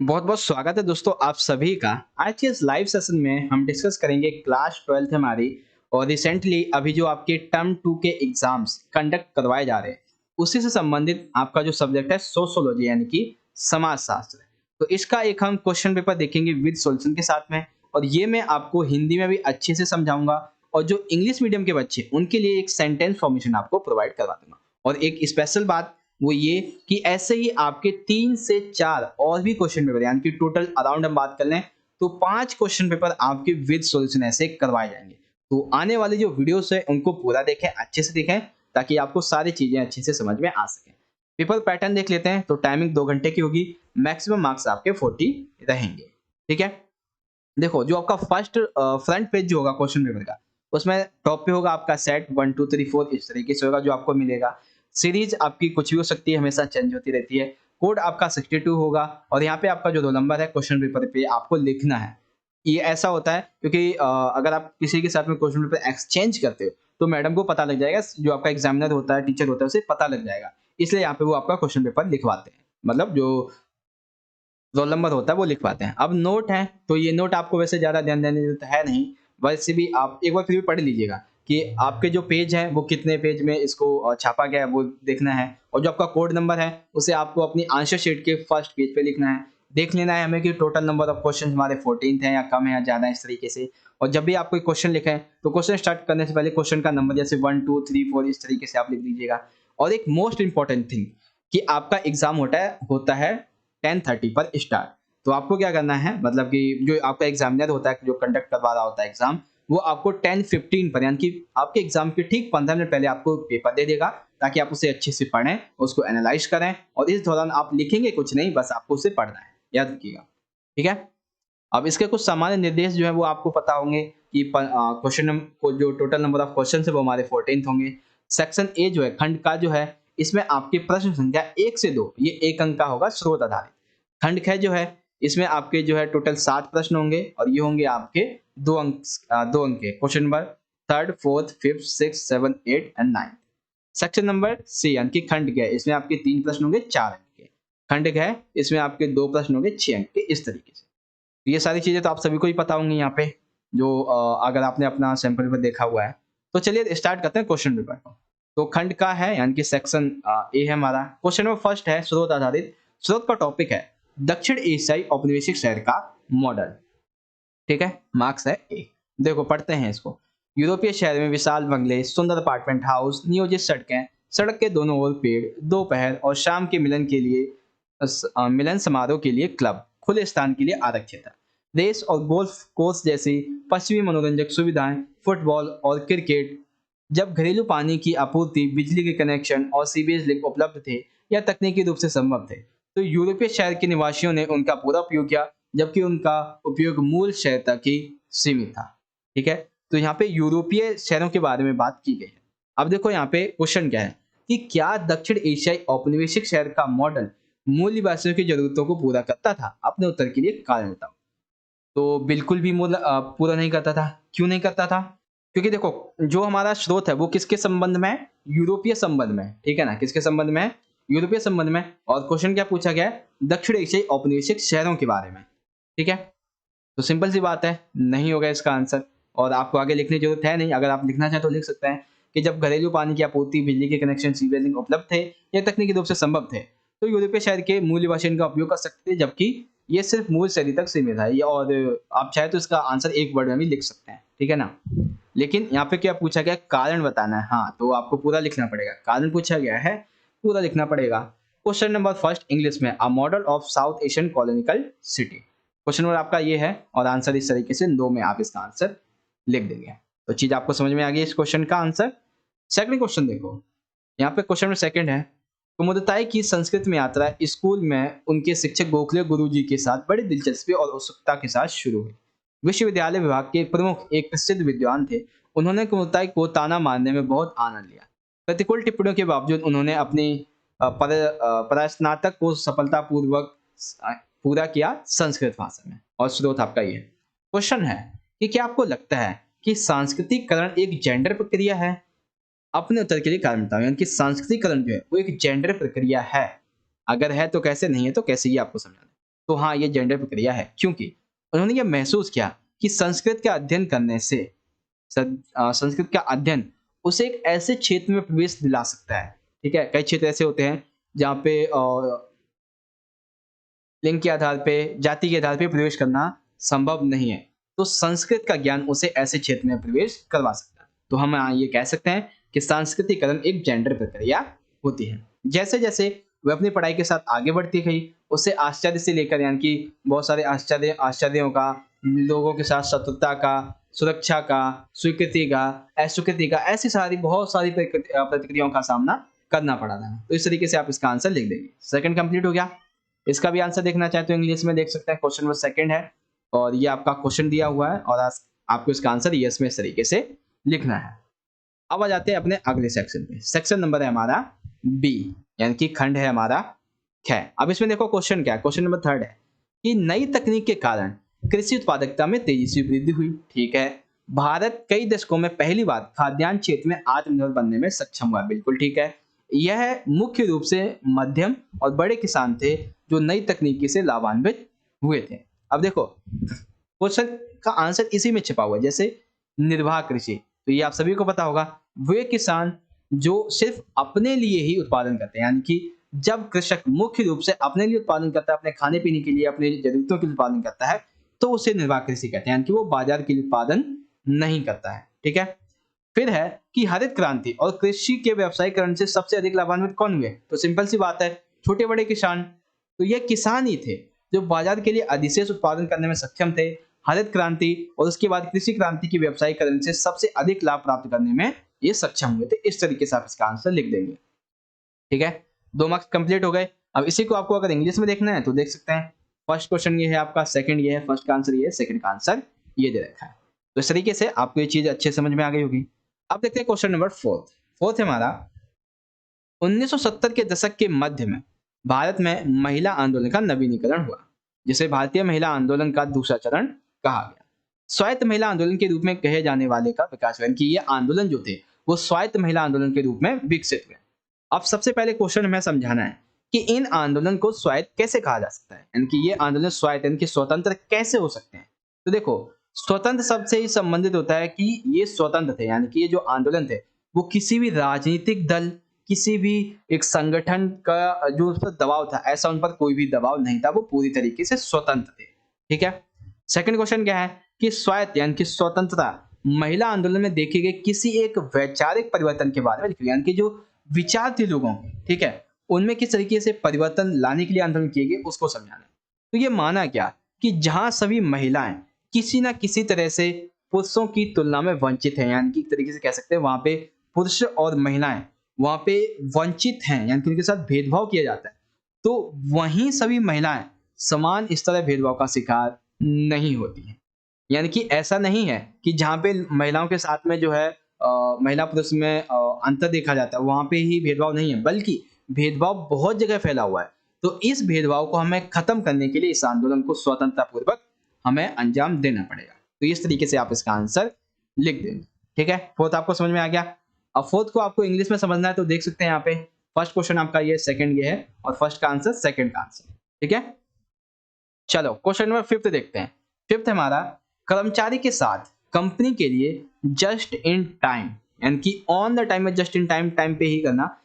बहुत बहुत स्वागत है दोस्तों आप सभी का। आज के इस लाइव सेशन में हम डिस्कस करेंगे क्लास 12th हमारी और रिसेंटली अभी जो आपके टर्म 2 के एग्जाम्स कंडक्ट करवाए जा रहे हैं उसी से संबंधित आपका जो सब्जेक्ट है सोशोलॉजी यानी कि समाज शास्त्र। तो इसका एक हम क्वेश्चन पेपर देखेंगे विद सॉल्यूशन के साथ में, और ये मैं आपको हिंदी में भी अच्छे से समझाऊंगा और जो इंग्लिश मीडियम के बच्चे उनके लिए एक सेंटेंस फॉर्मेशन आपको प्रोवाइड करवा दूंगा। और एक स्पेशल बात वो ये कि ऐसे ही आपके 3 से 4 और भी क्वेश्चन पेपर यानी कि टोटल अराउंड हम बात कर लें तो 5 क्वेश्चन पेपर आपके विद सॉल्यूशन ऐसे करवाए जाएंगे। तो आने वाली जो वीडियोस है उनको पूरा देखें, अच्छे से देखें, ताकि आपको सारी चीजें अच्छे से समझ में आ सकें। पेपर पैटर्न देख लेते हैं। तो टाइमिंग 2 घंटे की होगी, मैक्सिमम मार्क्स आपके 40 रहेंगे। ठीक है, देखो जो आपका फर्स्ट फ्रंट पेज जो होगा क्वेश्चन पेपर का, उसमें टॉप पे होगा आपका सेट 1 2 3 4 इस तरीके से होगा जो आपको मिलेगा। सीरीज आपकी कुछ भी हो सकती है, हमेशा चेंज होती रहती है। कोड आपका 62 होगा और यहाँ पे आपका जो रोल नंबर है क्वेश्चन पेपर पे आपको लिखना है। ये ऐसा होता है क्योंकि अगर आप किसी के साथ में क्वेश्चन पेपर एक्सचेंज करते हो तो मैडम को पता लग जाएगा, जो आपका एग्जामिनर होता है, टीचर होता है, उसे पता लग जाएगा। इसलिए यहाँ पे वो आपका क्वेश्चन पेपर लिखवाते हैं, मतलब जो रोल नंबर होता है वो लिखवाते हैं। अब नोट है तो ये नोट आपको वैसे ज़्यादा ध्यान देने की ज़रूरत है नहीं, वैसे भी आप एक बार फिर भी पढ़ लीजिएगा कि आपके जो पेज है वो कितने पेज में इसको छापा गया है वो देखना है। और जो आपका कोड नंबर है उसे आपको अपनी आंसर शीट के फर्स्ट पेज पे लिखना है। देख लेना है हमें कि टोटल नंबर ऑफ क्वेश्चन हमारे 14 हैं या कम है या ज़्यादा है, इस तरीके से। और जब भी आप कोई क्वेश्चन लिखें तो क्वेश्चन स्टार्ट करने से पहले क्वेश्चन का नंबर जैसे 1 2 3 4 इस तरीके से आप लिख दीजिएगा। और एक मोस्ट इंपॉर्टेंट थिंग कि आपका एग्जाम होता है 10:30 पर स्टार्ट। तो आपको क्या करना है, मतलब कि जो आपका एग्जामिनर होता है जो कंडक्ट करवा रहा होता है एग्जाम, वो आपको 10:15 पर यानी कि आपके एग्जाम के ठीक 15 मिनट पहले आपको पेपर दे देगा, ताकि आप उसे अच्छे से पढ़ें, उसको एनालाइज करें। और इस दौरान आप लिखेंगे कुछ नहीं, बस आपको उसे पढ़ना है, याद रखिएगा। ठीक है, अब इसके कुछ सामान्य निर्देश जो है वो आपको पता होंगे कि क्वेश्चन को जो टोटल नंबर ऑफ क्वेश्चन है वो हमारे 14 होंगे। सेक्शन ए जो है खंड का जो है, इसमें आपकी प्रश्न संख्या 1 से 2 ये 1 अंक का होगा स्रोत आधारित। खंड ख जो है इसमें आपके जो है टोटल 7 प्रश्न होंगे और ये होंगे आपके 2 अंक के question number 3rd 4th 5th 6th 7th 8th and 9th। Section number C यानी कि खंड ग इसमें आपके 3 प्रश्न होंगे 4 अंक के। खंड घ इसमें आपके 2 प्रश्न होंगे 6 अंक के, इस तरीके से। ये सारी चीजें तो आप सभी को ही पता होंगी यहाँ पे, जो अगर आपने अपना सैंपल पेपर देखा हुआ है। तो चलिए स्टार्ट करते हैं क्वेश्चन पेपर को। तो खंड का है यानी कि सेक्शन ए है हमारा। क्वेश्चन नंबर फर्स्ट है स्रोत आधारित। स्रोत का टॉपिक है दक्षिण एशियाई औपनिवेशिक शहर का मॉडल। ठीक है, मार्क्स है ए। देखो पढ़ते हैं इसको। यूरोपीय शहर में विशाल बंगले, सुंदर अपार्टमेंट हाउस, नियोजित सड़कें, सड़क के दोनों ओर पेड़, दोपहर और शाम के मिलन के लिए मिलन समारोह के लिए क्लब, खुले स्थान के लिए आरक्षित है। रेस और गोल्फ कोर्स जैसी पश्चिमी मनोरंजक सुविधाएं, फुटबॉल और क्रिकेट, जब घरेलू पानी की आपूर्ति, बिजली के कनेक्शन और सीवेज लिंक उपलब्ध थे या तकनीकी रूप से संभव थे, तो यूरोपीय शहर के निवासियों ने उनका पूरा उपयोग किया, जबकि उनका उपयोग मूल शहर तक ही सीमित था। ठीक है, तो यहाँ पे यूरोपीय शहरों के बारे में बात की गई है। अब देखो यहाँ पे क्वेश्चन क्या है कि क्या दक्षिण एशियाई औपनिवेशिक शहर का मॉडल मूल निवासियों की जरूरतों को पूरा करता था? अपने उत्तर के लिए कारण बताओ। तो बिल्कुल भी पूरा नहीं करता था। क्यों नहीं करता था? क्योंकि देखो जो हमारा स्रोत है वो किसके संबंध में है? यूरोपीय संबंध में है। ठीक है ना, किसके संबंध में है? यूरोपीय संबंध में। और क्वेश्चन क्या पूछा गया है? दक्षिण एशियाई औपनिवेशिक शहरों के बारे में। ठीक है, तो सिंपल सी बात है, नहीं होगा इसका आंसर। और आपको आगे लिखने की जरूरत है नहीं, अगर आप लिखना चाहें तो लिख सकते हैं कि जब घरेलू पानी की आपूर्ति, बिजली के कनेक्शन, सीवरेज लिंक उपलब्ध थे या तकनीकी रूप से संभव थे, तो यूरोपीय शहर के मूल निवासी इनका उपयोग कर सकते थे, जबकि ये सिर्फ मूल शहरी तक सीमित है। ये और आप चाहे तो इसका आंसर एक वर्ड में भी लिख सकते हैं। ठीक है ना, लेकिन यहाँ पे क्या पूछा गया? कारण बताना है। हाँ, तो आपको पूरा लिखना पड़ेगा। कारण पूछा गया है, पूरा लिखना पड़ेगा। क्वेश्चन नंबर फर्स्ट इंग्लिश में, a model of south Asian कॉलोनिकल city. Question number आपका ये है और आंसर इस तरीके से 2 में आप इसका आंसर लिख देंगे। तो चीज आपको समझ में आ गई इस क्वेश्चन का आंसर। सेकंड क्वेश्चन देखो, यहाँ पे क्वेश्चन नंबर सेकंड है, कुमुदताई की संस्कृत में यात्रा स्कूल में उनके शिक्षक गोखले गुरुजी के साथ बड़ी दिलचस्पी और उत्सुकता के साथ शुरू हुई। विश्वविद्यालय विभाग के प्रमुख एक प्रसिद्ध विद्वान थे। उन्होंने कुमुदताई को ताना मारने में बहुत आनंद लिया। प्रतिकूल टिप्पणियों के बावजूद उन्होंने अपनी परास्नातक को सफलतापूर्वक पूरा किया संस्कृत भाषा में। और स्रोत आपका ये क्वेश्चन है कि क्या आपको लगता है कि सांस्कृतिकरण एक जेंडर प्रक्रिया है? अपने उत्तर के लिए कारण बताओ। यानी कि सांस्कृतिकरण जो है वो एक जेंडर प्रक्रिया है। अगर है तो कैसे, नहीं है तो कैसे, ये आपको समझाना है। तो हाँ, ये जेंडर प्रक्रिया है, क्योंकि उन्होंने ये महसूस किया कि संस्कृत का अध्ययन करने से संस्कृत का अध्ययन उसे एक ऐसे क्षेत्र में प्रवेश दिला सकता है। ठीक है, कई क्षेत्र ऐसे होते हैं जहाँ पे लिंग के आधार पे, जाति के आधार पे प्रवेश करना संभव नहीं है। तो संस्कृत का ज्ञान उसे ऐसे क्षेत्र में प्रवेश करवा सकता है। तो हम ये कह सकते हैं कि सांस्कृतिकरण एक जेंडर प्रक्रिया होती है। जैसे-जैसे वह अपनी पढ़ाई के साथ आगे बढ़ती गई, उसे आश्चर्य से लेकर यानी कि बहुत सारे आश्चर्यों का, लोगों के साथ शत्रुता का, सुरक्षा का, स्वीकृति का, अस्वीकृति का, ऐसी सारी बहुत सारी प्रतिक्रियाओं का सामना करना पड़ा था। तो इस तरीके से आप इसका आंसर लिख देंगे। सेकंड कंप्लीट हो गया। इसका भी आंसर देखना चाहे तो इंग्लिश में देख सकते हैं। क्वेश्चन नंबर सेकंड है और ये आपका क्वेश्चन दिया हुआ है और आपको इसका आंसर यस में इस तरीके से लिखना है। अब आ जाते हैं अपने अगले सेक्शन पे। सेक्शन नंबर है हमारा बी, यानी कि खंड है हमारा ख। अब इसमें देखो क्वेश्चन क्या है। क्वेश्चन नंबर थर्ड है कि नई तकनीक के कारण कृषि उत्पादकता में तेजी से वृद्धि हुई। ठीक है, भारत कई दशकों में पहली बार खाद्यान्न क्षेत्र में आत्मनिर्भर बनने में सक्षम हुआ। बिल्कुल ठीक है। यह मुख्य रूप से मध्यम और बड़े किसान थे जो नई तकनीकी से लाभान्वित हुए थे। अब देखो क्वेश्चन का आंसर इसी में छिपा हुआ है। जैसे निर्वाह कृषि, तो ये आप सभी को पता होगा, वे किसान जो सिर्फ अपने लिए ही उत्पादन करते हैं, यानी कि जब कृषक मुख्य रूप से अपने लिए उत्पादन करता है, अपने खाने पीने के लिए, अपनी जरूरतों के लिए उत्पादन करता है, तो उसे निर्वाह कृषि कहते हैं, यानी कि वो बाजार के लिए उत्पादन नहीं करता है। ठीक है, फिर है कि हरित क्रांति और कृषि के व्यवसायीकरण से सबसे अधिक लाभान्वित कौन हुए? तो सिंपल सी बात है, छोटे बड़े किसान। तो ये किसान ही थे जो बाजार के लिए अधिशेष उत्पादन करने में सक्षम थे। हरित क्रांति और उसके बाद कृषि क्रांति के व्यवसायीकरण से सबसे अधिक लाभ प्राप्त करने में ये सक्षम हुए थे। इस तरीके से आप इसका आंसर लिख देंगे। ठीक है, 2 मार्क्स कंप्लीट हो गए। अब इसी को आपको अगर इंग्लिश में देखना है तो देख सकते हैं। फर्स्ट क्वेश्चन ये है आपका, सेकंड ये है, फर्स्ट का आंसर ये है, सेकंड का आंसर ये दे रखा है। तो इस तरीके से आपको ये चीज अच्छे समझ में आ गई होगी। अब देखते हैं क्वेश्चन नंबर फोर्थ। फोर्थ है हमारा 1970 के दशक के मध्य में भारत में महिला आंदोलन का नवीनीकरण हुआ, जिसे भारतीय महिला आंदोलन का दूसरा चरण कहा गया। स्वायत्त महिला आंदोलन के रूप में कहे जाने वाले का विकास हुआ, कि ये आंदोलन जो थे वो स्वायत्त महिला आंदोलन के रूप में विकसित हुए। अब सबसे पहले क्वेश्चन हमें समझाना है कि इन आंदोलन को स्वायत्त कैसे कहा जा सकता है, यानी कि ये आंदोलन स्वायत्त यानी कि स्वतंत्र कैसे हो सकते हैं। तो देखो, स्वतंत्र शब्द से ही संबंधित होता है कि ये स्वतंत्र थे, यानी कि ये जो आंदोलन थे वो किसी भी राजनीतिक दल, किसी भी एक संगठन का जो उस पर दबाव था, ऐसा उन पर कोई भी दबाव नहीं था, वो पूरी तरीके से स्वतंत्र थे। ठीक है, सेकंड क्वेश्चन क्या है कि स्वायत्त यानी कि स्वतंत्रता महिला आंदोलन में देखे गए किसी एक वैचारिक परिवर्तन के बारे में लिखी, यानी कि जो विचार थे लोगों के, ठीक है, उनमें किस तरीके से परिवर्तन लाने के लिए आंदोलन किए गए उसको समझाना है। तो ये माना क्या कि जहां सभी महिलाएं किसी ना किसी तरह से पुरुषों की तुलना में वंचित हैं, यानी कि एक तरीके से कह सकते हैं वहां पे पुरुष और महिलाएं वहां पे वंचित हैं, यानी कि उनके साथ भेदभाव किया जाता है, तो वहीं सभी महिलाएं समान इस तरह भेदभाव का शिकार नहीं होती हैं। यानी कि ऐसा नहीं है कि जहाँ पे महिलाओं के साथ में जो है महिला पुरुष में अंतर देखा जाता है वहां पे ही भेदभाव नहीं है, बल्कि भेदभाव बहुत जगह फैला हुआ है। तो इस भेदभाव को हमें खत्म करने के लिए इस आंदोलन को स्वतंत्रता पूर्वक हमें अंजाम देना पड़ेगा। तो इस तरीके से आप इसका आंसर लिख देंगे। ठीक है, फोर्थ आपको समझ में आ गया। अब फोर्थ को आपको इंग्लिश में समझना है तो देख सकते हैं यहाँ पे फर्स्ट क्वेश्चन आपका ये, सेकंड ये है और फर्स्ट का आंसर सेकंड का आंसर। ठीक है, चलो क्वेश्चन नंबर फिफ्थ देखते हैं। फिफ्थ हमारा कर्मचारी के साथ कंपनी के लिए जस्ट इन टाइम, यानी कि ऑन द टाइम में जस्ट इन टाइम, टाइम पे ही करना,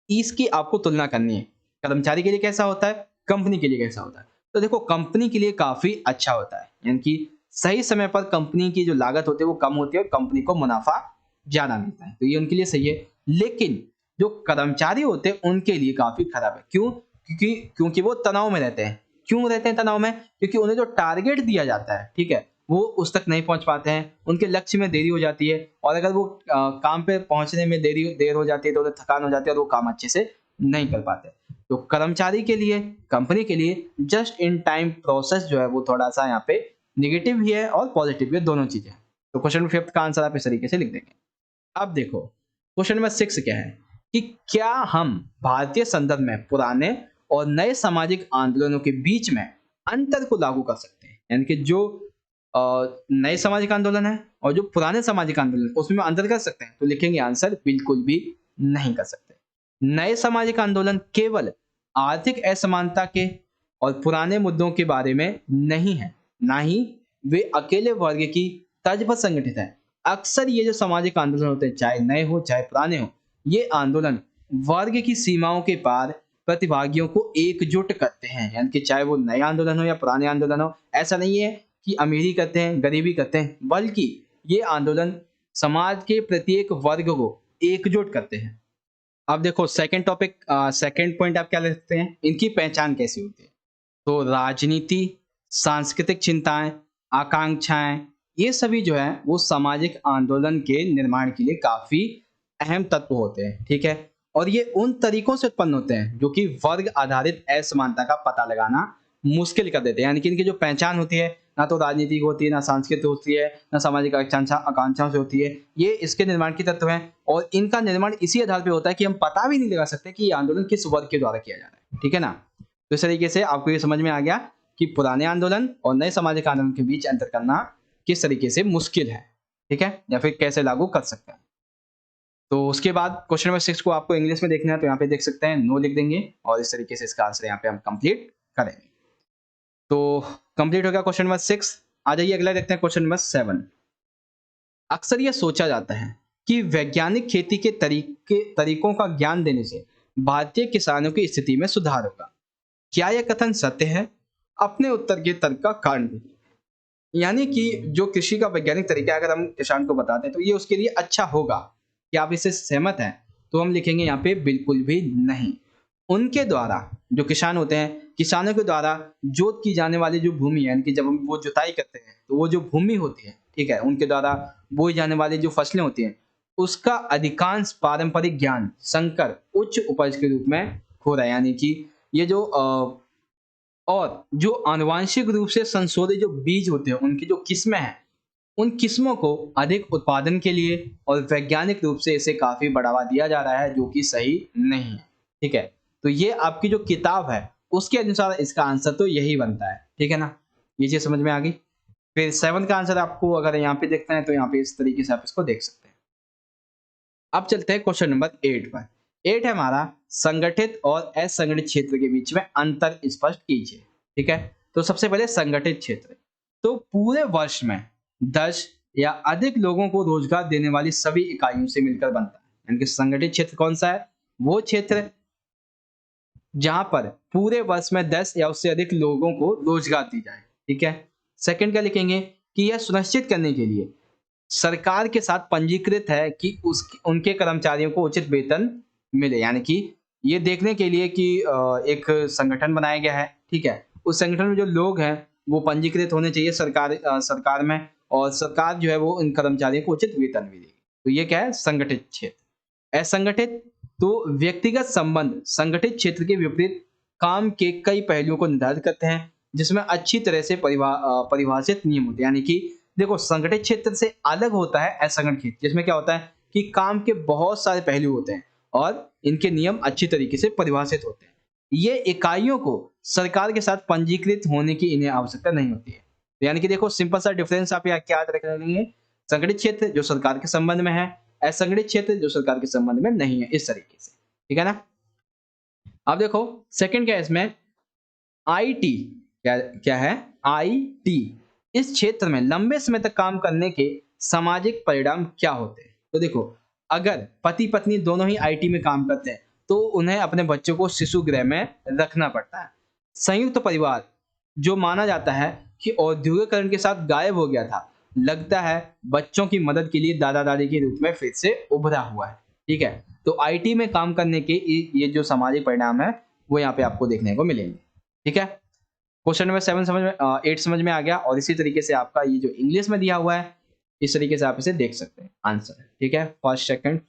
इसकी आपको तुलना करनी है। कर्मचारी के लिए कैसा होता है, कंपनी के लिए कैसा होता है। तो देखो कंपनी के लिए काफी अच्छा होता है, यानी कि सही समय पर कंपनी की जो लागत होती है वो कम होती है और कंपनी को मुनाफा ज्यादा मिलता है, तो ये उनके लिए सही है। लेकिन जो कर्मचारी होते हैं उनके लिए काफी खराब है। क्यों? क्योंकि वो तनाव में रहते हैं। क्यों रहते हैं तनाव में? क्योंकि उन्हें जो टारगेट दिया जाता है, ठीक है, वो उस तक नहीं पहुंच पाते हैं, उनके लक्ष्य में देरी हो जाती है और अगर वो काम पे पहुंचने में देर हो जाती है तो उन्हें थकान हो जाती है और वो काम अच्छे से नहीं कर पाते। तो कर्मचारी के लिए, कंपनी के लिए जस्ट इन टाइम प्रोसेस जो है वो थोड़ा सा यहाँ पे निगेटिव भी है और पॉजिटिव भी है, दोनों चीजें। तो क्वेश्चन फिफ्थ का आंसर आप इस तरीके से लिख देंगे। अब देखो क्वेश्चन नंबर 6 क्या है कि क्या हम भारतीय संदर्भ में पुराने और नए सामाजिक आंदोलनों के बीच में अंतर को लागू कर सकते हैं, यानी कि जो नए सामाजिक आंदोलन है और जो पुराने सामाजिक आंदोलन उसमें अंतर कर सकते हैं। तो लिखेंगे आंसर बिल्कुल भी नहीं कर सकते। नए सामाजिक आंदोलन केवल आर्थिक असमानता के और पुराने मुद्दों के बारे में नहीं है, ना ही वे अकेले वर्ग की तर्ज पर संगठित है। अक्सर ये जो सामाजिक आंदोलन होते हैं, चाहे नए हो चाहे पुराने हो, ये आंदोलन वर्ग की सीमाओं के पार प्रतिभागियों को एकजुट करते हैं। यानी कि चाहे वो नए आंदोलन हो या पुराने आंदोलन हो, ऐसा नहीं है कि अमीरी करते हैं, गरीबी करते हैं, बल्कि ये आंदोलन समाज के प्रत्येक वर्ग को एकजुट करते हैं। अब देखो सेकंड टॉपिक, सेकंड पॉइंट आप क्या लिखते हैं, इनकी पहचान कैसी होती है? तो राजनीति, सांस्कृतिक चिंताएं, आकांक्षाएं, ये सभी जो है वो सामाजिक आंदोलन के निर्माण के लिए काफी अहम तत्व होते हैं, ठीक है। और ये उन तरीकों से उत्पन्न होते हैं जो कि वर्ग आधारित असमानता का पता लगाना मुश्किल कर देते हैं। यानी कि इनकी जो पहचान होती है, ना तो राजनीतिक होती है, ना सांस्कृतिक होती है, ना सामाजिक आकांक्षाओं से होती है, ये इसके निर्माण के तत्व हैं। और इनका निर्माण इसी आधार पर होता है कि हम पता भी नहीं लगा सकते कि ये आंदोलन किस वर्ग के द्वारा किया जा रहा है, ठीक है ना। तो इस तरीके से आपको ये समझ में आ गया कि पुराने आंदोलन और नए सामाजिक आंदोलन के बीच अंतर करना किस तरीके से मुश्किल है, ठीक है, या फिर कैसे लागू कर सकते हैं। तो उसके बाद क्वेश्चन नंबर 6 को आपको इंग्लिश में देखना है, तो यहाँ पे देख सकते हैं, नो लिख देंगे और इस तरीके से इसका आंसर यहाँ पे हम कंप्लीट करेंगे। तो कंप्लीट हो गया क्वेश्चन नंबर 6। आ जाइए अगला देखते हैं, क्वेश्चन नंबर 7। अक्सर यह सोचा जाता है कि वैज्ञानिक खेती के तरीकों का ज्ञान देने से भारतीय किसानों की स्थिति में सुधार होगा। क्या यह कथन सत्य है? अपने उत्तर के तर्क का कारण दीजिए। यानी कि जो कृषि का वैज्ञानिक तरीका अगर हम किसान को बताते हैं तो ये उसके लिए अच्छा होगा। क्या आप इससे सहमत हैं? तो हम लिखेंगे यहाँ पे बिल्कुल भी नहीं। उनके द्वारा, जो किसान होते हैं, किसानों के द्वारा जोत की जाने वाली जो भूमि है, यानी कि जब हम वो जुताई करते हैं तो वो जो भूमि होती है, ठीक है, उनके द्वारा बोई जाने वाली जो फसलें होती हैं, उसका अधिकांश पारंपरिक ज्ञान संकर उच्च उपज के रूप में हो रहा है। यानी कि ये जो और जो आनुवांशिक रूप से संशोधित जो बीज होते हैं, उनकी जो किस्में हैं, उन किस्मों को अधिक उत्पादन के लिए और वैज्ञानिक रूप से इसे काफी बढ़ावा दिया जा रहा है, जो कि सही नहीं है, ठीक है। तो ये आपकी जो किताब है उसके अनुसार इसका आंसर तो यही बनता है, ठीक है ना। ये चीज समझ में आ गई। फिर 7 का आंसर आपको अगर यहाँ पे देखते हैं तो यहाँ पे इस तरीके से आप इसको देख सकते हैं। अब चलते हैं क्वेश्चन नंबर 8 पर। 8 है हमारा, संगठित और असंगठित क्षेत्र के बीच में अंतर स्पष्ट कीजिए, ठीक है। तो सबसे पहले संगठित क्षेत्र, तो पूरे वर्ष में 10 या अधिक लोगों को रोजगार देने वाली सभी इकाइयों से मिलकर बनता है। यानी कि संगठित क्षेत्र कौन सा है? वो क्षेत्र जहां पर पूरे वर्ष में 10 या उससे अधिक लोगों को रोजगार दी जाए, ठीक है। सेकंड क्या लिखेंगे कि यह सुनिश्चित करने के लिए सरकार के साथ पंजीकृत है कि उनके कर्मचारियों को उचित वेतन मिले। यानी कि ये देखने के लिए कि एक संगठन बनाया गया है, ठीक है। उस संगठन में जो लोग हैं वो पंजीकृत होने चाहिए सरकार में, और सरकार जो है वो इन कर्मचारियों को उचित वेतन भी देगी। तो ये क्या है? संगठित क्षेत्र। असंगठित, तो व्यक्तिगत संबंध संगठित क्षेत्र के विपरीत काम के कई पहलुओं को निर्धारित करते हैं, जिसमें अच्छी तरह से परिभाषित नियम होते हैं। यानी कि देखो, संगठित क्षेत्र से अलग होता है असंगठित क्षेत्र, जिसमें क्या होता है कि काम के बहुत सारे पहलू होते हैं और इनके नियम अच्छी तरीके से परिभाषित होते हैं। ये इकाइयों को सरकार के साथ पंजीकृत होने की इन्हें आवश्यकता नहीं होती है। तो यानी कि देखो, सिंपल सा डिफरेंस आप यहाँ क्या रखेंगे? संगठित क्षेत्र जो सरकार के संबंध में है, असंगठित क्षेत्र जो सरकार के संबंध में नहीं है, इस तरीके से, ठीक है ना। अब देखो सेकंड क्या है इसमें, आईटी। क्या क्या है? आईटी। इस क्षेत्र में लंबे समय तक काम करने के सामाजिक परिणाम क्या होते हैं? तो देखो, अगर पति पत्नी दोनों ही आईटी में काम करते हैं तो उन्हें अपने बच्चों को शिशु गृह में रखना पड़ता है। संयुक्त परिवार जो माना जाता है कि औद्योगिकरण के साथ गायब हो गया था, लगता है बच्चों की मदद के लिए दादा दादी के रूप में फिर से उभरा हुआ है, ठीक है। तो आईटी में काम करने के ये जो सामाजिक परिणाम है वो यहाँ पे आपको देखने को मिलेंगे, ठीक है। क्वेश्चन नंबर 7 समझ में 8 समझ में आ गया। और इसी तरीके से आपका ये जो इंग्लिश में दिया हुआ है, इस तरीके से आप इसे देख सकते हैं आंसर, ठीक है। फर्स्ट सेकंड,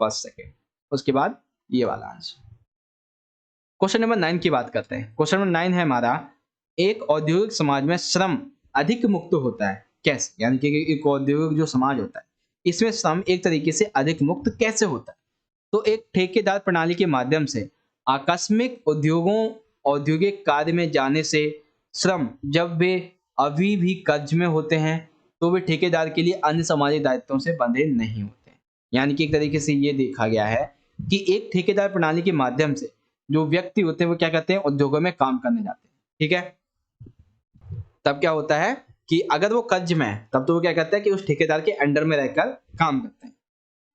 उसके बाद ये वाला आंसर। क्वेश्चन नंबर 9 की बात करते हैं। क्वेश्चन नंबर 9 है हमारा, एक औद्योगिक समाज में श्रम अधिक मुक्त होता है कैसे? यानी कि एक औद्योगिक जो समाज होता है इसमें श्रम एक तरीके से अधिक मुक्त कैसे होता है? तो एक ठेकेदार प्रणाली के माध्यम से आकस्मिक औद्योगिक कार्य में जाने से श्रम, जब वे अभी भी कर्ज में होते हैं तो वे ठेकेदार के लिए अन्य सामाजिक दायित्वों से बंधे नहीं होते। यानी कि एक तरीके से ये देखा गया है कि एक ठेकेदार प्रणाली के माध्यम से जो व्यक्ति होते हैं वो क्या करते हैं? उद्योगों में काम करने जाते हैं, ठीक है। तब क्या होता है कि अगर वो कर्ज में है तब तो वो क्या करता है कि उस ठेकेदार के अंडर में रहकर काम करते हैं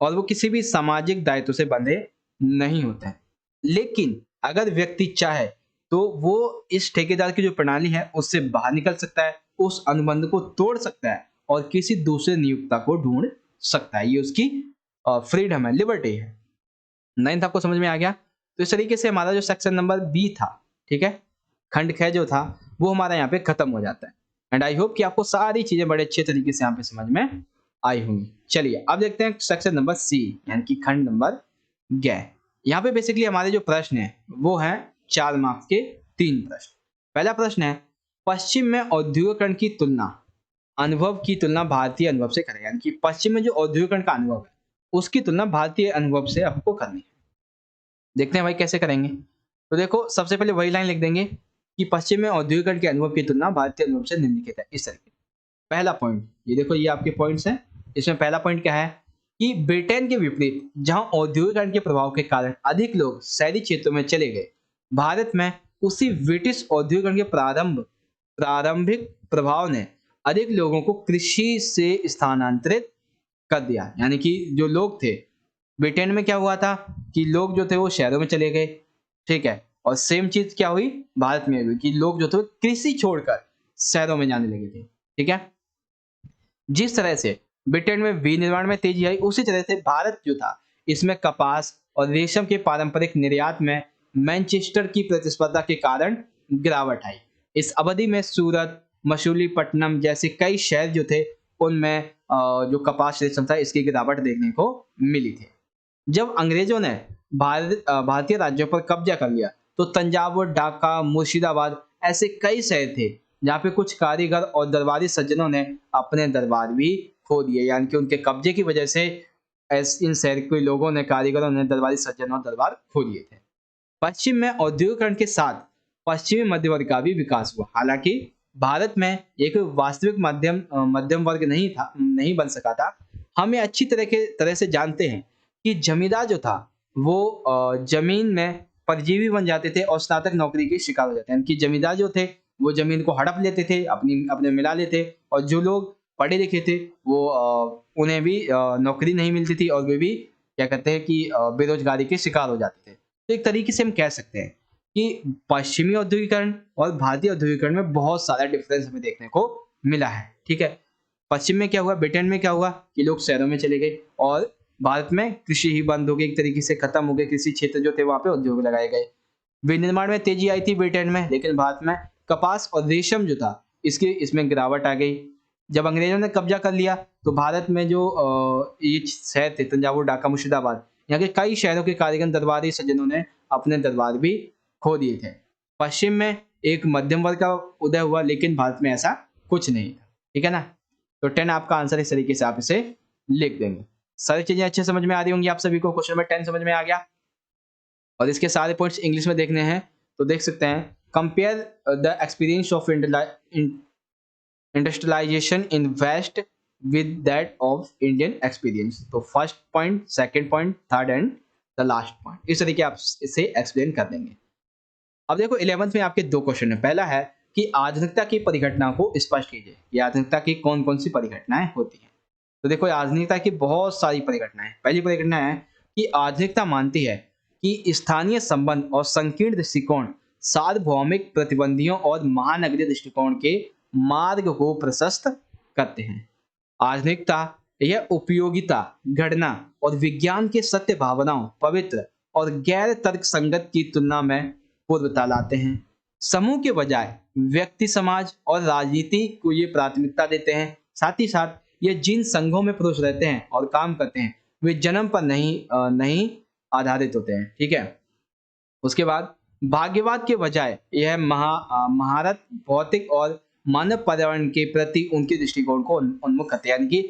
और वो किसी भी सामाजिक दायित्व से बंधे नहीं होते हैं। लेकिन अगर व्यक्ति चाहे तो वो इस ठेकेदार की जो प्रणाली है उससे बाहर निकल सकता है, उस अनुबंध को तोड़ सकता है और किसी दूसरे नियोक्ता को ढूंढ सकता है। ये उसकी फ्रीडम है, लिबर्टी है। 9th आपको समझ में आ गया। तो इस तरीके से हमारा जो सेक्शन नंबर बी था, ठीक है, खंड ख जो था वो हमारा यहाँ पे खत्म हो जाता है। एंड आई होप कि आपको सारी चीजें बड़े अच्छे तरीके से यहाँ पे समझ में आई होंगी। चलिए अब देखते हैं सेक्शन नंबर सी यानी कि खंड नंबर ग। यहाँ पे बेसिकली हमारे जो प्रश्न है वो है 4 मार्क्स के 3 प्रश्न। पहला प्रश्न है, पश्चिम में औद्योगिकरण की तुलना अनुभव की तुलना भारतीय अनुभव से करें, यानी कि पश्चिम में जो औद्योगिकरण का अनुभव है उसकी तुलना भारतीय अनुभव से आपको करनी है। देखते हैं भाई कैसे करेंगे। तो देखो सबसे पहले वही लाइन लिख देंगे कि पश्चिम में औद्योगिकरण के अनुभव की तुलना भारतीय अनुभव से निम्नलिखित है, इस तरीके। पहला पॉइंट ये देखो, ये आपके पॉइंट्स हैं। इसमें पहला पॉइंट क्या है कि ब्रिटेन के विपरीत जहां औद्योगिकरण के प्रभाव के कारण अधिक लोग शहरी क्षेत्रों में चले गए, भारत में उसी ब्रिटिश औद्योगिकरण के प्रारंभिक प्रभाव ने अधिक लोगों को कृषि से स्थानांतरित कर दिया। यानी कि जो लोग थे ब्रिटेन में, क्या हुआ था कि लोग जो थे वो शहरों में चले गए, ठीक है, और सेम चीज क्या हुई भारत में हुई कि लोग जो थे कृषि छोड़कर शहरों में जाने लगे थे, ठीक है। जिस तरह से ब्रिटेन में विनिर्माण में तेजी आई, उसी तरह से भारत जो था इसमें कपास और रेशम के पारंपरिक निर्यात में मैनचेस्टर की प्रतिस्पर्धा के कारण गिरावट आई। इस अवधि में सूरत, मछलीपट्टनम जैसे कई शहर जो थे उनमें जो कपास रेशम था इसकी गिरावट देखने को मिली थी। जब अंग्रेजों ने भारतीय राज्यों पर कब्जा कर लिया तो तंजावुर, ढाका, मुर्शिदाबाद ऐसे कई शहर थे जहाँ पे कुछ कारीगर और दरबारी सज्जनों ने अपने दरबार भी खो दिए। यानी कि उनके कब्जे की वजह से इन शहर के लोगों ने, कारीगरों ने, दरबारी सज्जनों दरबार खो दिए थे। पश्चिम में औद्योगिकरण के साथ पश्चिमी मध्य वर्ग का भी विकास हुआ। हालांकि भारत में एक वास्तविक मध्यम वर्ग नहीं बन सका था। हम ये अच्छी तरह से जानते हैं कि जमींदार जो था वो जमीन में परजीवी बन जाते थे और स्नातक नौकरी के शिकार हो जाते हैं। कि जमींदार जो थे वो जमीन को हड़प लेते थे, अपने मिला लेते, और जो लोग पढ़े लिखे थे वो उन्हें भी नौकरी नहीं मिलती थी और वे भी क्या कहते हैं कि बेरोजगारी के शिकार हो जाते थे। तो एक तरीके से हम कह सकते हैं कि पश्चिमी औद्योगिकरण और भारतीय औद्योगिकरण में बहुत सारा डिफरेंस हमें देखने को मिला है, ठीक है। पश्चिम में क्या हुआ, ब्रिटेन में क्या हुआ कि लोग शहरों में चले गए और भारत में कृषि ही बंद हो गई, एक तरीके से खत्म हो गए। कृषि क्षेत्र जो थे वहां पे उद्योग लगाए गए। विनिर्माण में तेजी आई थी ब्रिटेन में, लेकिन भारत में कपास और रेशम जो था इसमें गिरावट आ गई। जब अंग्रेजों ने कब्जा कर लिया तो भारत में जो ये शहर थे तंजावुर, ढाका, मुर्शिदाबाद, यहाँ के कई शहरों के कारीगर, दरबारी सज्जनों ने अपने दरबार भी खो दिए थे। पश्चिम में एक मध्यम वर्ग का उदय हुआ, लेकिन भारत में ऐसा कुछ नहीं था, ठीक है ना। तो 10 आपका आंसर इस तरीके से आप इसे लिख देंगे। सारी चीजें अच्छे समझ में आ रही होंगी आप सभी को। क्वेश्चन नंबर 10 समझ में आ गया और इसके सारे पॉइंट्स इंग्लिश में देखने हैं तो देख सकते हैं। Compare the experience of industrialisation in west with that of Indian experience. तो first point, second point, third and the last point, इस तरीके आप इसे एक्सप्लेन कर देंगे। अब देखो 11th में आपके 2 क्वेश्चन है। पहला है कि आधुनिकता की परिघटना को स्पष्ट कीजिए। ये आधुनिकता की कौन कौन सी परिघटनाएं होती हैं। तो देखो आधुनिकता की बहुत सारी परिघटनाएं। पहली परिघटना है कि आधुनिकता मानती है कि स्थानीय संबंध और संकीर्ण दृष्टिकोण सार्वभौमिक प्रतिबंधियों और महानगरीय दृष्टिकोण के मार्ग को प्रशस्त करते हैं। आधुनिकता यह उपयोगिता, गणना और विज्ञान के सत्य भावनाओं, पवित्र और गैर तर्क संगत की तुलना में पूर्वता लाते हैं। समूह के बजाय व्यक्ति, समाज और राजनीति को ये प्राथमिकता देते हैं। साथ ही साथ ये जिन संघों में पुरुष रहते हैं और काम करते हैं वे जन्म पर नहीं आधारित होते हैं, ठीक है। उसके बाद भाग्यवाद के बजाय यह महारत, भौतिक और मानव पर्यावरण के प्रति उनके दृष्टिकोण को उन्मुख करते हैं। यानी कि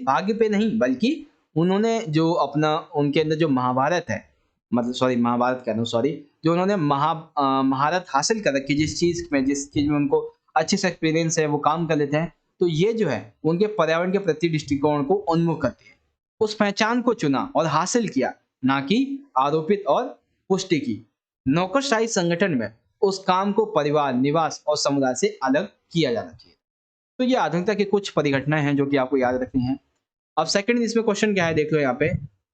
भाग्य पे नहीं, बल्कि उन्होंने जो अपना उनके अंदर जो महाभारत है, मतलब महाभारत कह रहा हूँ, जो उन्होंने महारत हासिल कर रखी, जिस चीज में उनको अच्छे से एक्सपीरियंस है, वो काम कर लेते हैं। तो ये जो है उनके पर्यावरण के प्रति दृष्टिकोण को उन्मुख करती है। उस पहचान को चुना और हासिल किया, ना कि आरोपित और पुष्टि की। नौकरशाही संगठन में उस काम को परिवार, निवास और समुदाय से अलग किया जाना चाहिए। तो ये आधुनिकता की कुछ परिघटनाएं हैं जो कि आपको याद रखनी है। अब सेकंड इसमें क्वेश्चन क्या है देख लो यहाँ पे।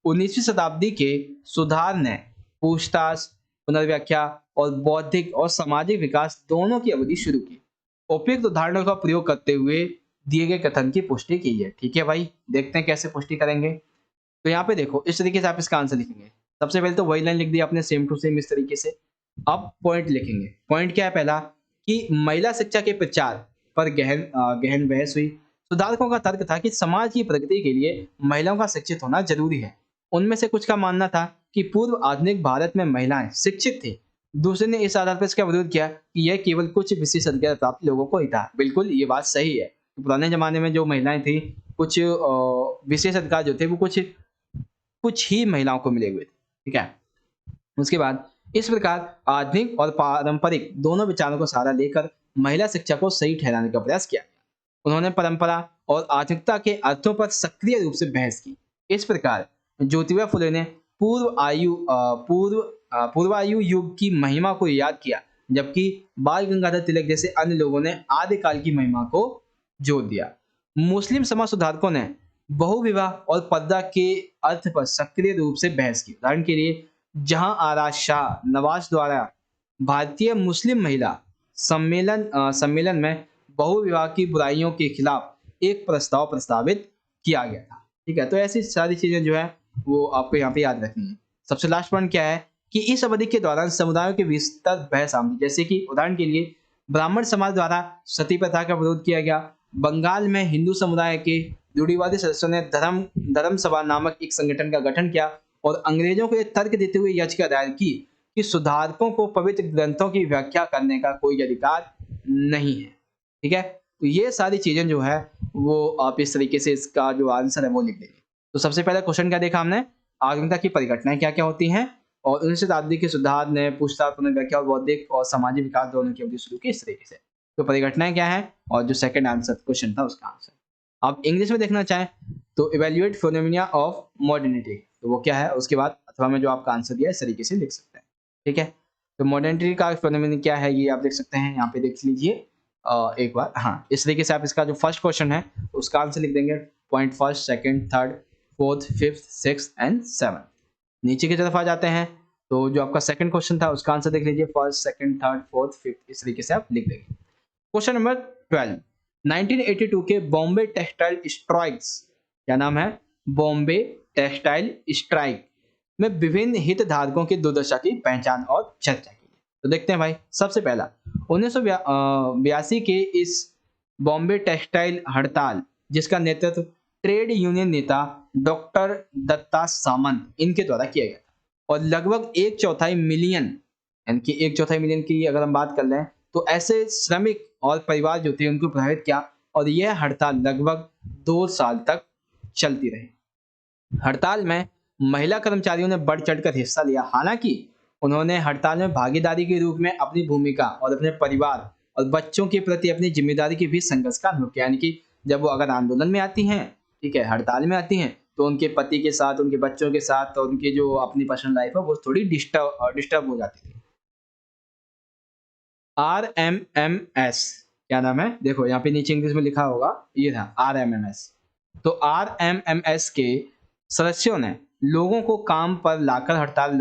19वीं शताब्दी के सुधार ने पूछताछ, पुनर्व्याख्या और बौद्धिक और सामाजिक विकास दोनों की अवधि शुरू की। उपयुक्त उदाहरणों का प्रयोग करते हुए दिए गए कथन की पुष्टि की है। ठीक है भाई, देखते हैं कैसे पुष्टि करेंगे। तो यहाँ पे देखो इस तरीके से आप इसका आंसर लिखेंगे। सबसे पहले तो वही लाइन लिख दी आपने सेम टू सेम इस तरीके से। अब पॉइंट लिखेंगे। पॉइंट क्या है पहला, कि महिला शिक्षा के प्रचार पर गहन बहस हुई। सुधारकों का तर्क था कि समाज की प्रगति के लिए महिलाओं का शिक्षित होना जरूरी है। उनमें से कुछ का मानना था कि पूर्व आधुनिक भारत में महिलाएं शिक्षित थी। दूसरे ने इस आधार पर इसका विरोध किया कि यह केवल कुछ विशेष अधिकार प्राप्त लोगों को ही था। बिल्कुल ये बात सही है। पुराने जमाने में जो महिलाएं थी, कुछ विशेष अधिकार जो थे वो कुछ कुछ ही महिलाओं को मिले हुए थे। ठीक है। उसके बाद इस प्रकार आधुनिक और पारंपरिक दोनों विचारों को सहारा लेकर महिला शिक्षा को सही ठहराने का प्रयास किया। उन्होंने परंपरा और आधुनिकता के अर्थों पर सक्रिय रूप से बहस की। इस प्रकार ज्योतिबा फुले ने पूर्वायु युग की महिमा को याद किया, जबकि बाल गंगाधर तिलक जैसे अन्य लोगों ने आदिकाल की महिमा को जोर दिया। मुस्लिम समाज सुधारकों ने बहुविवाह और पर्दा के अर्थ पर सक्रिय रूप से बहस की। उदाहरण के लिए जहां आरा शाह नवाज द्वारा भारतीय मुस्लिम महिला सम्मेलन में बहुविवाह की बुराइयों के खिलाफ एक प्रस्ताव प्रस्तावित किया गया था। ठीक है, तो ऐसी सारी चीजें जो है वो आपको यहाँ पे याद रखनी है। सबसे लास्ट पॉइंट क्या है कि इस अवधि के दौरान समुदायों के विस्तृत बहस सामने, जैसे कि उदाहरण के लिए ब्राह्मण समाज द्वारा सती प्रथा का विरोध किया गया। बंगाल में हिंदू समुदाय के रूढ़िवादी सदस्यों ने धर्म सभा नामक एक संगठन का गठन किया और अंग्रेजों को यह तर्क देते हुए याचिका दायर की कि सुधारकों को पवित्र ग्रंथों की व्याख्या करने का कोई अधिकार नहीं है। ठीक है, तो ये सारी चीजें जो है वो आप इस तरीके से इसका जो आंसर है वो लिख देंगे। तो सबसे पहले क्वेश्चन क्या देखा हमने, आधुनिकता की परिघटनाएं क्या क्या होती हैं, और 19वीं शताब्दी के सुधार ने पूछताछ, पुनर्व्याख्या और बौद्धिक और सामाजिक विकास दोनों की अवधि शुरू की इस तरीके से। तो परिघटनाएं क्या है, और जो सेकंड आंसर क्वेश्चन था उसका आंसर। आप इंग्लिश में देखना चाहें तो इवेल्युएट फिनोमेना ऑफ मॉडर्निटी, तो वो क्या है, उसके बाद अथवा में जो आपका आंसर दिया है इस तरीके से लिख सकते हैं। ठीक है, तो मॉडर्निटी का फिनोमेना क्या है ये आप देख सकते हैं, यहाँ पे देख लीजिए एक बार। हाँ, इस तरीके से आप इसका जो फर्स्ट क्वेश्चन है उसका आंसर लिख देंगे। Point first, second, third, fourth, fifth, sixth and seventh. नीचे की तरफ आ जाते हैं तो जो आपका सेकंड क्वेश्चन था उसका आंसर देख लीजिए, first, second, third, fourth, fifth, इस तरीके से आप लिख देंगे। क्वेश्चन नंबर 12, 1982 के बॉम्बे टेक्सटाइल स्ट्राइक्स, क्या नाम है, बॉम्बे टेक्सटाइल स्ट्राइक में विभिन्न हितधारकों की दुर्दशा की पहचान और चर्चा की। तो देखते हैं भाई, सबसे पहला 1982 के इस बॉम्बे टेक्सटाइल हड़ताल, जिसका नेतृत्व ट्रेड यूनियन नेता डॉक्टर दत्ता सामंत इनके द्वारा किया गया था, और लगभग 1/4 मिलियन, यानी कि 1/4 मिलियन की अगर हम बात कर लें तो ऐसे श्रमिक और परिवार जो थे उनको प्रभावित किया, और यह हड़ताल लगभग 2 साल तक चलती रही। हड़ताल में महिला कर्मचारियों ने बढ़ चढ़कर हिस्सा लिया। हालांकि उन्होंने हड़ताल में भागीदारी के रूप में अपनी भूमिका और अपने परिवार और बच्चों के प्रति अपनी जिम्मेदारी के बीच संघर्ष का अनुभव किया। यानी कि जब वो अगर आंदोलन में आती हैं, ठीक है, हड़ताल में आती हैं, तो उनके पति के साथ, उनके बच्चों के साथ और उनकी जो अपनी पर्सनल लाइफ है वो थोड़ी डिस्टर्ब हो जाती थी। RMMS, क्या नाम है, देखो यहाँ पे नीचे इंग्लिश में लिखा होगा, ये था RMMS। तो RMMS के सदस्यों ने लोगों को काम पर लाकर हड़ताल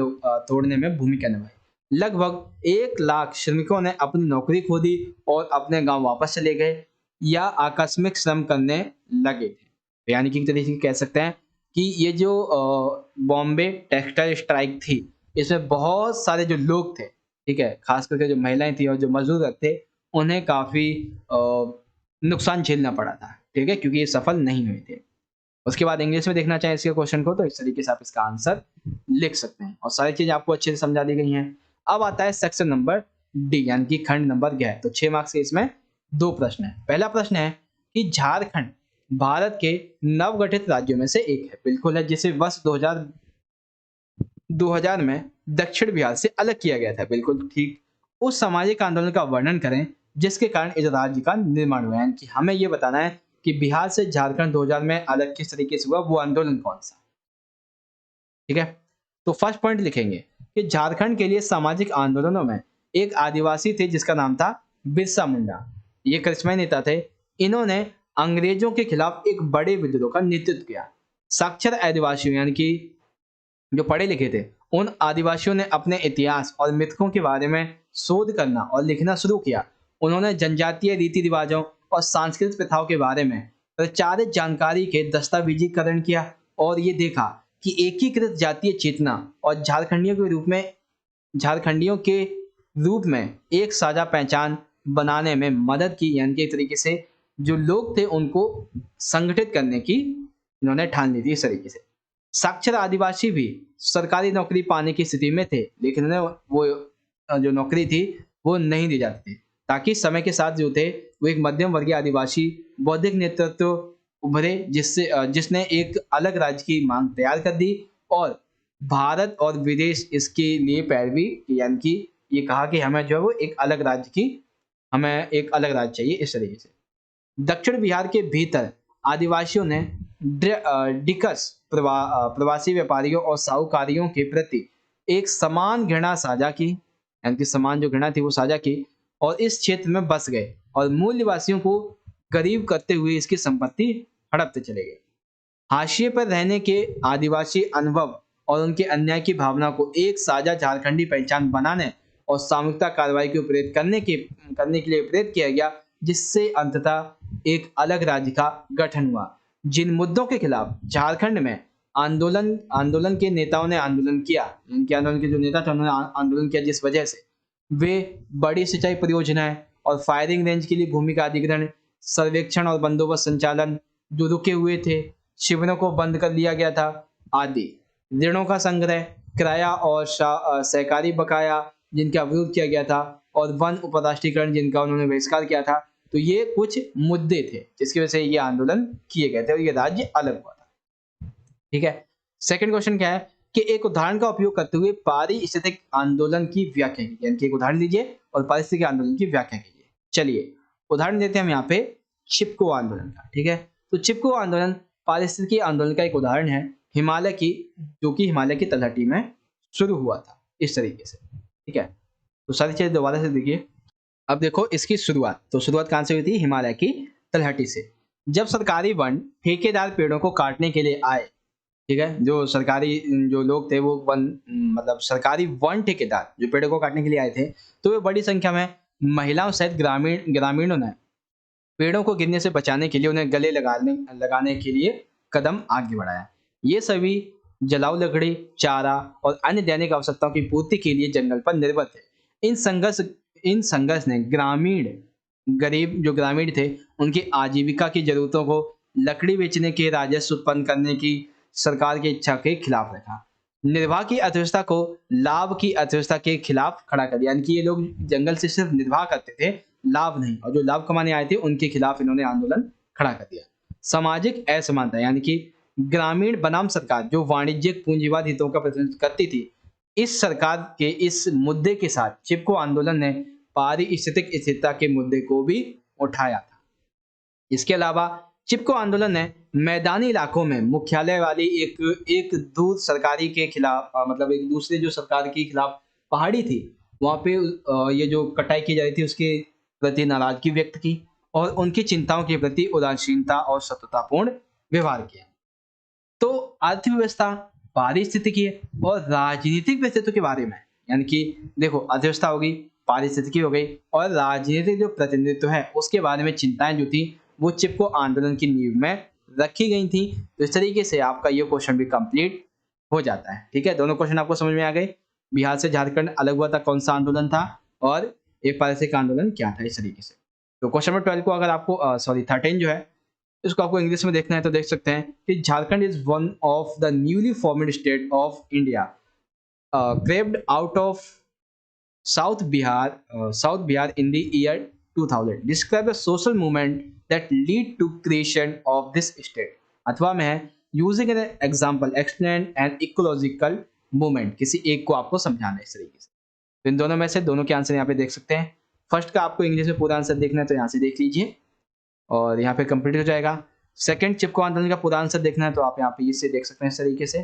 तोड़ने में भूमिका निभाई। लगभग 1 लाख श्रमिकों ने अपनी नौकरी खो दी और अपने गांव वापस चले गए या आकस्मिक श्रम करने लगे थे। यानी कि एक तरीके से कह सकते हैं कि ये जो बॉम्बे टेक्सटाइल स्ट्राइक थी, इसमें बहुत सारे जो लोग थे, ठीक है, खास करके जो महिलाएं थी और जो मजदूर थे, उन्हें काफी नुकसान झेलना पड़ा था। ठीक है, क्योंकि ये सफल नहीं हुए थे। उसके बाद इंग्लिश में देखना चाहें इसके क्वेश्चन को तो इस तरीके से आप इसका आंसर लिख सकते हैं, और सारी चीजें आपको अच्छे से समझा दी गई हैं। अब आता है सेक्शन नंबर डी, यानी कि खंड नंबर 11। तो 6 मार्क्स के इसमें 2 प्रश्न है। पहला प्रश्न है कि झारखंड भारत के नवगठित राज्यों में से एक है। बिल्कुल है, जिसे वर्ष 2000 में दक्षिण बिहार से अलग किया गया था। बिल्कुल ठीक। उस सामाजिक आंदोलन का वर्णन करें जिसके कारण इस राज्य का निर्माण हुआ। यानी कि हमें यह बताना है कि बिहार से झारखंड 2000 में अलग किस तरीके से हुआ, वो आंदोलन कौन सा। ठीक है, तो फर्स्ट पॉइंट लिखेंगे कि झारखंड के लिए सामाजिक आंदोलनों में एक आदिवासी थे जिसका नाम था बिरसा मुंडा। ये करिश्माई नेता थे। इन्होंने अंग्रेजों के खिलाफ एक बड़े विद्रोह का नेतृत्व किया। साक्षर आदिवासियों यानी कि जो पढ़े लिखे थे, उन आदिवासियों ने अपने इतिहास और मिथकों के बारे में शोध करना और लिखना शुरू किया। उन्होंने जनजातीय रीति रिवाजों और सांस्कृतिक प्रथाओं के बारे में प्रचारित जानकारी के दस्तावेजीकरण किया और ये देखा कि एकीकृत जातीय चेतना और झारखंडियों के रूप में एक साझा पहचान बनाने में मदद की। यानी कि एक तरीके से जो लोग थे उनको संगठित करने की इन्होंने ठान ली थी इस तरीके से। साक्षर आदिवासी भी सरकारी नौकरी पाने की स्थिति में थे, लेकिन उन्हें वो जो नौकरी थी वो नहीं दी जाती थी, ताकि समय के साथ जो थे वो एक मध्यम वर्गीय आदिवासी बौद्धिक नेतृत्व उभरे जिसने एक अलग राज्य की मांग तैयार कर दी और भारत और विदेश इसके लिए पैरवी की। यानी कि ये कहा कि हमें जो है वो हमें एक अलग राज्य चाहिए इस तरीके से। दक्षिण बिहार के भीतर आदिवासियों ने डिकस प्रवासी व्यापारियों और साहूकारियों के प्रति एक समान घृणा साझा की। यानी कि समान जो घृणा थी वो साझा की और इस क्षेत्र में बस गए और मूल निवासियों को गरीब करते हुए इसकी संपत्ति हड़पते चले गए। हाशिए पर रहने के आदिवासी अनुभव और उनके अन्याय की भावना को एक साझा झारखंडी पहचान बनाने और सामूहिकता कार्रवाई को प्रेरित करने के लिए प्रेरित किया गया, जिससे अंततः एक अलग राज्य का गठन हुआ। जिन मुद्दों के खिलाफ झारखंड में आंदोलन के नेताओं ने आंदोलन किया, इनके आंदोलन के जो नेता थे उन्होंने आंदोलन किया, जिस वजह से वे बड़ी सिंचाई परियोजनाएं और फायरिंग रेंज के लिए भूमि का अधिग्रहण, सर्वेक्षण और बंदोबस्त संचालन जो रुके हुए थे, शिविरों को बंद कर लिया गया था आदि, ऋणों का संग्रह, किराया और सहकारी बकाया जिनका विरोध किया गया था और वन उपराष्ट्रीयकरण जिनका उन्होंने बहिष्कार किया था। तो ये कुछ मुद्दे थे जिसकी वजह से ये आंदोलन किए गए थे और ये राज्य अलग हुआ था। ठीक है। सेकंड क्वेश्चन क्या है कि एक उदाहरण का उपयोग करते हुए पारिस्थितिक आंदोलन की व्याख्या कीजिए। यानी कि एक उदाहरण दीजिए और पारिस्थितिक आंदोलन की व्याख्या कीजिए। चलिए उदाहरण देते हैं हम यहाँ पे चिपको आंदोलन का। ठीक है, तो चिपको आंदोलन पारिस्थितिकी आंदोलन का एक उदाहरण है, जो कि हिमालय की तलहटी में शुरू हुआ था इस तरीके से। ठीक है, तो सारी चीजें दोबारा से देखिए। अब देखो इसकी शुरुआत कहां से हुई थी? हिमालय की तलहटी से। जब सरकारी वन ठेकेदार पेड़ों को काटने के लिए आए, ठीक है, जो लोग थे वो मतलब सरकारी वन ठेकेदार जो पेड़ों को काटने के लिए आए थे, तो वे बड़ी संख्या में महिलाओं सहित ग्रामीणों ने पेड़ों को गिरने से बचाने के लिए उन्हें गले लगाने के लिए कदम आगे बढ़ाया। ये सभी जलाऊ लकड़ी, चारा और अन्य दैनिक आवश्यकताओं की पूर्ति के लिए जंगल पर निर्भर थे। इन संघर्ष ने ग्रामीण थे उनकी आजीविका की जरूरतों को लकड़ी बेचने के राजस्व उत्पन्न करने की सरकार की इच्छा के खिलाफ रखा। निर्वाह की अर्थव्यवस्था को लाभ की अर्थव्यवस्था के खिलाफ खड़ा कर दिया। यानी कि ये लोग जंगल से सिर्फ निर्वाह करते थे, लाभ नहीं, और जो लाभ कमाने आए थे उनके खिलाफ इन्होंने आंदोलन खड़ा कर दिया। सामाजिक असमानता, यानी कि ग्रामीण बनाम सरकार जो वाणिज्यिक पूंजीवाद हितों का प्रतिनिधित्व करती थी, इस सरकार के इस मुद्दे के साथ चिपको आंदोलन ने पारिस्थितिक स्थिरता के मुद्दे को भी उठाया था। इसके अलावा चिपको आंदोलन ने मैदानी इलाकों में मुख्यालय वाली एक दूर सरकारी के खिलाफ मतलब एक दूसरे जो सरकार के खिलाफ पहाड़ी थी वहां पे ये जो कटाई की जा रही थी उसके प्रति नाराजगी व्यक्त की और उनकी चिंताओं के प्रति उदासीनता और शत्रुतापूर्ण व्यवहार किया। तो अर्थव्यवस्था, पारिस्थितिकी और राजनीतिक व्यक्तित्व के बारे में, यानी कि देखो अर्थव्यवस्था होगी, पारिस्थितिकी हो गई और राजनीतिक जो प्रतिनिधित्व है उसके बारे में चिंताएं जो थी वो चिपको आंदोलन की नींव में रखी गई थी। तो इस तरीके से आपका ये क्वेश्चन भी कंप्लीट हो जाता है। ठीक है, दोनों क्वेश्चन आपको समझ में आ गए। बिहार से झारखंड अलग हुआ था, कौन सा आंदोलन था, और एक पारिस्थितिक आंदोलन क्या था, इस तरीके से। तो क्वेश्चन नंबर 12 को अगर आपको 13 जो है इसको आपको इंग्लिश में देखना है तो देख सकते हैं कि Jharkhand is one of the newly formed state of India craved out of south Bihar in the year 2000. Describe the social movement that lead to creation of this state. अथवा में है using an example explain an ecological movement. किसी एक को आपको समझाना है इस तरीके से। तो इन दोनों में से दोनों के आंसर यहाँ पे देख सकते हैं। फर्स्ट का आपको इंग्लिश में पूरा आंसर देखना है तो यहाँ से देख लीजिए और यहाँ पे कंप्लीट हो जाएगा। सेकंड चिपको आंदोलन का पूरा आंसर देखना है तो आप यहाँ पे इससे देख सकते हैं इस तरीके से।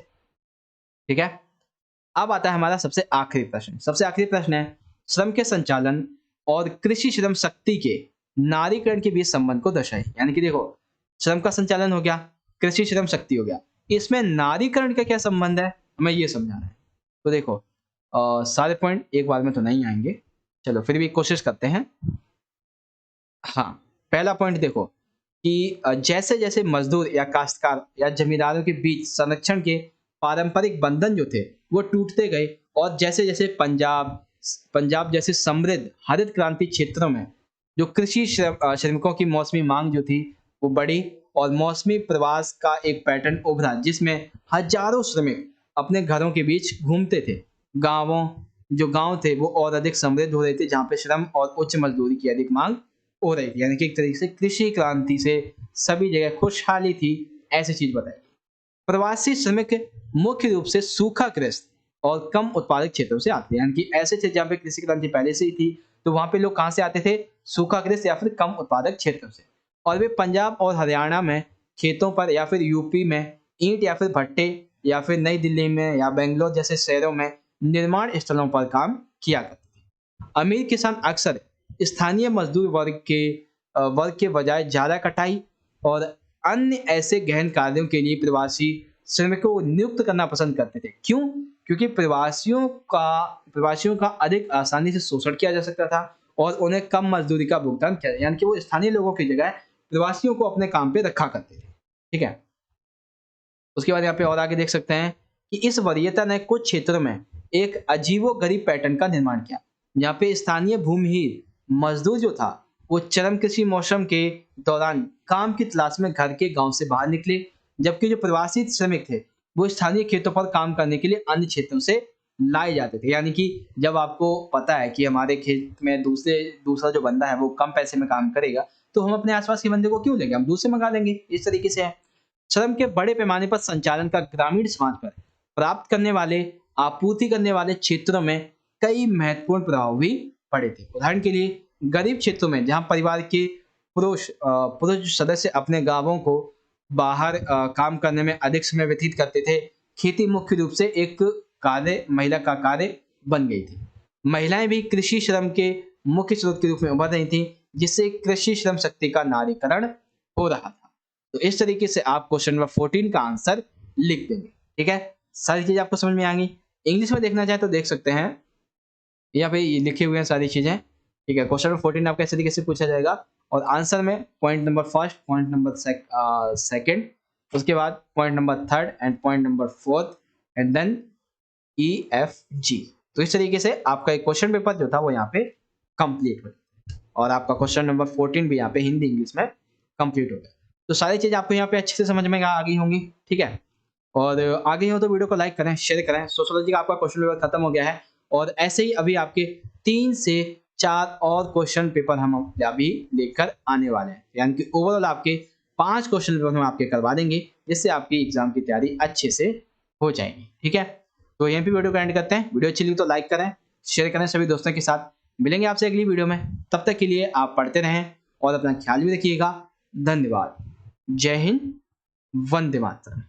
ठीक है, अब आता है हमारा सबसे आखिरी प्रश्न। सबसे आखिरी प्रश्न है श्रम के संचालन और कृषि श्रम शक्ति के नारीकरण के बीच संबंध को दर्शाए। यानी कि देखो, श्रम का संचालन हो गया, कृषि श्रम शक्ति हो गया, इसमें नारीकरण का क्या संबंध है, हमें ये समझाना है। तो देखो सारे पॉइंट एक बार में तो नहीं आएंगे, चलो फिर भी कोशिश करते हैं। हाँ, पहला पॉइंट देखो कि जैसे जैसे मजदूर या काश्तकार या जमींदारों के बीच संरक्षण के पारंपरिक बंधन जो थे वो टूटते गए, और जैसे जैसे पंजाब जैसे समृद्ध हरित क्रांति क्षेत्रों में जो कृषि श्रमिकों की मौसमी मांग जो थी वो बढ़ी, और मौसमी प्रवास का एक पैटर्न उभरा जिसमें हजारों श्रमिक अपने घरों के बीच घूमते थे। गांव थे वो और अधिक समृद्ध हो रहे थे, जहाँ पे श्रम और उच्च मजदूरी की अधिक मांग हो रही थी। यानी कि एक तरीके से कृषि क्रांति से सभी जगह खुशहाली थी, ऐसी चीज बताई। प्रवासी श्रमिक मुख्य रूप से सूखाग्रस्त और कम उत्पादक क्षेत्रों से आते हैं। यानी कि ऐसे क्षेत्र जहाँ पे कृषि क्रांति पहले से ही थी, तो वहां पे लोग कहाँ से आते थे, सूखाग्रस्त या फिर कम उत्पादक क्षेत्रों से। और वे पंजाब और हरियाणा में खेतों पर या फिर यूपी में ईंट या फिर भट्टे, या फिर नई दिल्ली में या बेंगलोर जैसे शहरों में निर्माण स्थलों पर काम किया करते थे। अमीर किसान अक्सर स्थानीय मजदूर वर्ग के बजाय ज्यादा कटाई और अन्य ऐसे गहन कार्यों के लिए प्रवासी श्रमिकों को नियुक्त करना पसंद करते थे। क्यों? क्योंकि प्रवासियों का अधिक आसानी से शोषण किया जा सकता था और उन्हें कम मजदूरी का भुगतान किया, यानी कि वो स्थानीय लोगों की जगह प्रवासियों को अपने काम पे रखा करते थे। ठीक है, उसके बाद यहाँ पे और आगे देख सकते हैं कि इस वरीयता ने कुछ क्षेत्रों में एक अजीबोगरीब पैटर्न का निर्माण किया, जहाँ पे स्थानीय भूमिहीन मजदूर जो था वो चरम कृषि मौसम के दौरान काम की तलाश में घर के गांव से बाहर निकले, जबकि जो प्रवासी श्रमिक थे वो स्थानीय खेतों पर काम करने के लिए अन्य क्षेत्रों से लाए जाते थे। यानी कि जब आपको पता है कि हमारे खेत में दूसरा जो बंदा है वो कम पैसे में काम करेगा, तो हम अपने आसपास के बंदे को क्यों लेंगे, हम दूसरे मंगा लेंगे। इस तरीके से है। श्रम के बड़े पैमाने पर संचालन का ग्रामीण समाज पर प्राप्त करने वाले आपूर्ति करने वाले क्षेत्रों में कई महत्वपूर्ण प्रभाव भी पड़े थे। उदाहरण के लिए गरीब क्षेत्रों में जहां परिवार के पुरुष सदस्य अपने गांवों को बाहर काम करने में अधिक समय व्यतीत करते थे, खेती मुख्य रूप से एक महिला का कार्य बन गई थी। महिलाएं भी कृषि श्रम के मुख्य स्रोत के रूप में उभर रही थी, जिससे कृषि श्रम शक्ति का नारीकरण हो रहा था। तो इस तरीके से आप क्वेश्चन नंबर 14 का आंसर लिख देंगे। ठीक है, सारी चीजें आपको समझ में आ गई। इंग्लिश में देखना चाहे तो देख सकते हैं, यहाँ पे लिखे हुए हैं सारी चीजें। ठीक है, क्वेश्चन नंबर 14 आपका इस तरीके से पूछा जाएगा, और आंसर में point number first, point number second, उसके बाद point number third and point number fourth, and then EFG। तो इस तरीके से आपका एक क्वेश्चन पेपर जो था वो यहाँ पे कंप्लीट हो गया, और आपका क्वेश्चन नंबर 14 भी यहाँ पे हिंदी इंग्लिश में कंप्लीट हो गया। तो सारी चीजें आपको यहाँ पे अच्छे से समझ में आ गई होंगी। ठीक है, और आगे हो तो वीडियो को लाइक करें, शेयर करें। सोशियोलॉजी का आपका क्वेश्चन पेपर खत्म हो गया है, और ऐसे ही अभी आपके 3 से 4 और क्वेश्चन पेपर हम अभी लेकर आने वाले हैं। यानी कि ओवरऑल आपके 5 क्वेश्चन पेपर हम आपके करवा देंगे, जिससे आपकी एग्जाम की तैयारी अच्छे से हो जाएगी। ठीक है, तो यहीं पे वीडियो को एंड करते हैं। वीडियो अच्छी लगी तो लाइक करें, शेयर करें सभी दोस्तों के साथ। मिलेंगे आपसे अगली वीडियो में, तब तक के लिए आप पढ़ते रहें और अपना ख्याल भी रखिएगा। धन्यवाद। जय हिंद, वंदे मातरम।